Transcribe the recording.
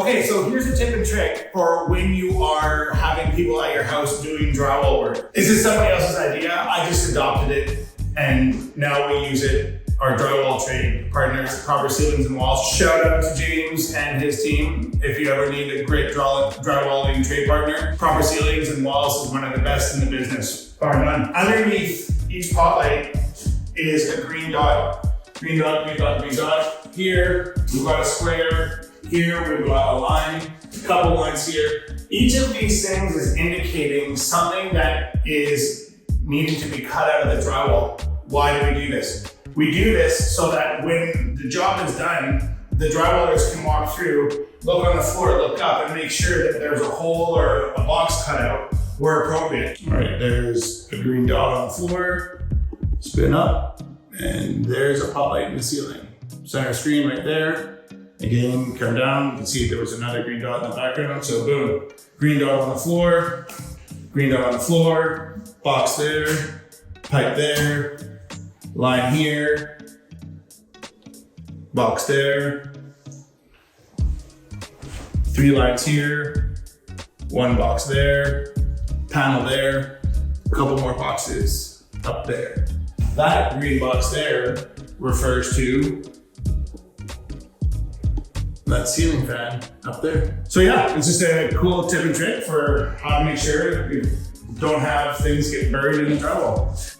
Okay, so here's a tip and trick for when you are having people at your house doing drywall work. This is somebody else's idea. I just adopted it and now we use it. Our drywall trade partners, Proper Ceilings and Walls. Shout out to James and his team. If you ever need a great drywalling trade partner, Proper Ceilings and Walls is one of the best in the business, bar none. Underneath each pot light is a green dot. Green dot, green dot, green dot. Here, we've got a square. Here, we've got a line, a couple lines here. Each of these things is indicating something that is needing to be cut out of the drywall. Why do we do this? We do this so that when the job is done, the drywallers can walk through, look on the floor, look up, and make sure that there's a hole or a box cut out where appropriate. All right, there's a green dot on the floor, spin up, and there's a pot light in the ceiling. Center screen right there. Again, come down, you can see there was another green dot in the background, so boom. Green dot on the floor, green dot on the floor, box there, pipe there, line here, box there, 3 lines here, 1 box there, panel there, a couple more boxes up there. That green box there refers to that ceiling fan up there. So yeah, it's just a cool tip and trick for how to make sure you don't have things get buried in the drywall.